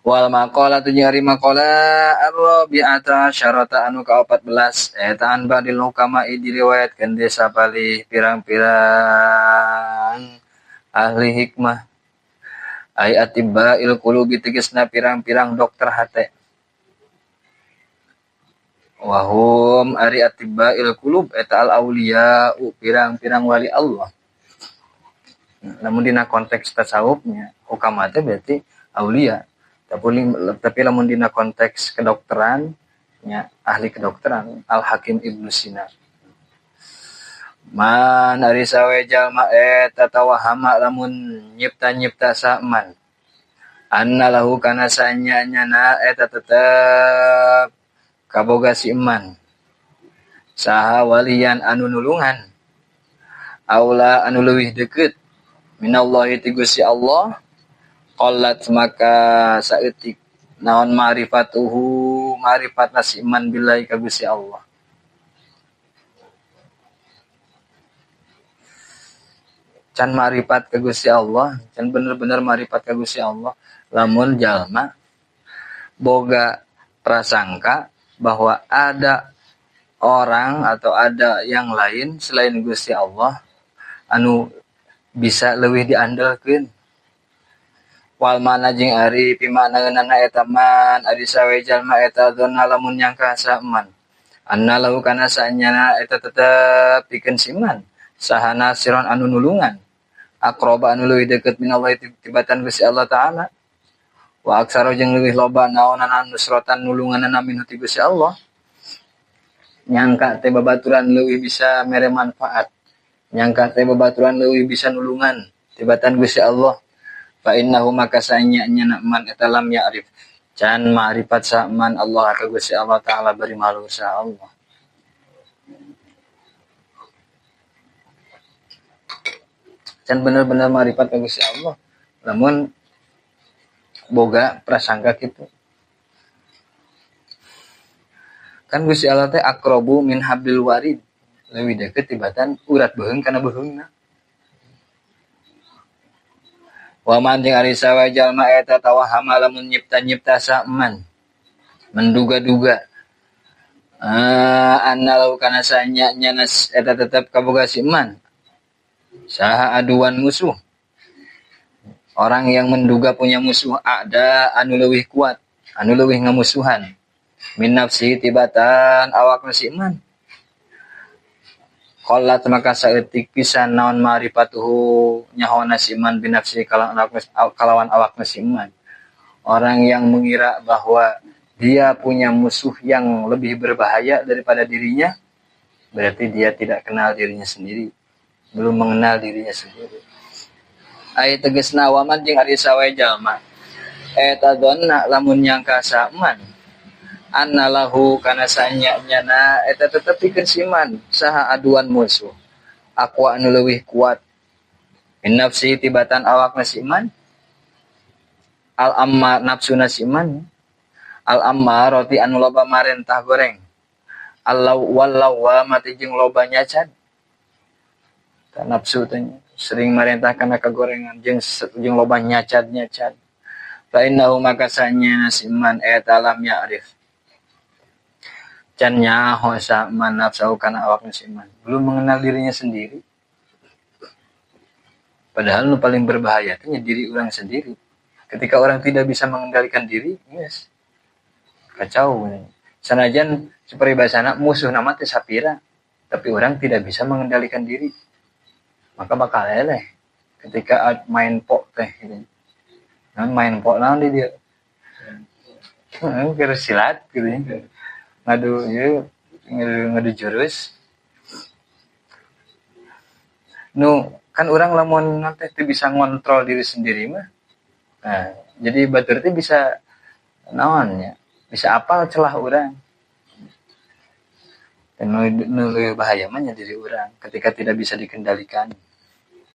Wal maqalatu nyari maqala ar-rabi'ata syarata anu ka-14 eta an badil hukama diriwayatkeun desa palih pirang-pirang ahli hikmah ai atibba'il qulubi tegasna pirang-pirang dokter hate wahum ari atibba'il qulub eta al auliya pirang-pirang wali Allah. Namun dina konteks tasawufnya hukama teh berarti aulia. Tapi lamun dina konteks kedokteran nya ahli kedokteran Al Hakim Ibnu Sina. Man ari sawe jalma eta tawahama lamun nyipta-nyipta saman. Anna lahu kana sanyana eta tetep kaboga si iman. Saha walian anu nulungan. Aula anu leuwih deukeut minallahi ti Gusti Allah. Qallat maka saeutik naon ma'rifatuhu ma'rifatna si iman billahi ka Gusti Allah. Can ma'rifat ka Gusti Allah, can bener-bener ma'rifat ka Gusti Allah lamun jalma boga prasangka bahwa ada orang atau ada yang lain selain Gusti Allah anu bisa leuwih diandelkeun. Wal mana jeung ari pimanaeunana eta man ari sawe jalma eta dzonna lamun nyangka saman anna lahu kana sanyana eta tetep pikeun siman sahana siron anu nulungan aqraba anu leuwih deukeut minallahi tibatan Gusti Allah taala wa aksara jeung leuwih loba naonan nusratan nulunganna minhu ti Gusti Allah nyangka teh babaturan leuwih bisa mere manfaat nyangka teh babaturan leuwih bisa nulungan tibatan Gusti Allah. Fa innahu maka sanya man eta lam ya'rif can ma'rifat saman Allah ka Gusti Allah taala bari malu sa Allah. Can bener-bener ma'rifat ka Gusti Allah lamun boga prasangka kitu. Kan Gusti Allah teh aqrabu min hablil warid leuwih deukeut tibatan urat beheung kana beheungna. Wa man jeung ari sawe jalma eta tawahama lamun nyipta-nyipta saman menduga-duga anna lahu kana sanya nyanas eta tetep kaboga si iman saha aduan musuh orang yang menduga punya musuh ada anu leuwih kuat anu leuwih ngamusuhan min nafsi tibatan awak si iman. Qallat maka saeutik pisan naon ma'rifatuhu nyahoana si iman binafsi kalawan awak si iman. Orang yang mengira bahwa dia punya musuh yang lebih berbahaya daripada dirinya, berarti dia tidak kenal dirinya sendiri, belum mengenal dirinya sendiri. Ai tegasna waman jeung ari sawe jalma eta dzonna lamun nyangka saman anna lahu kana sanyana eta tetep pikeun siman saha aduan musuh aqwa anu leuwih kuat min nafsi tibatan awakna si iman al amma nafsuna si iman al amma roti anu loba marentah goreng allau wallawa mati jeung loba nyacad ta nafsu teh sering marentah kana kagorengan jeung loba nyacad fa innahu maka sanyana si iman eta lam ya'rif can nyaho saman nafsu kana awakna si iman belum mengenal dirinya sendiri. Padahal nu paling berbahaya teh diri orang sendiri. Ketika orang tidak bisa mengendalikan diri, yes. Kacau. Sanajan saperibasana musuh nama teh sapira, tapi orang tidak bisa mengendalikan diri. Maka bakal eleh ketika main pok teh gitu. Main pok naon di dia. Kira silat gitu ya. Ngadu jurus kan orang lamun nanti itu bisa ngontrol diri sendiri mah nah, jadi batur itu bisa naon ya bisa apal celah orang dan nu bahaya mah diri orang ketika tidak bisa dikendalikan.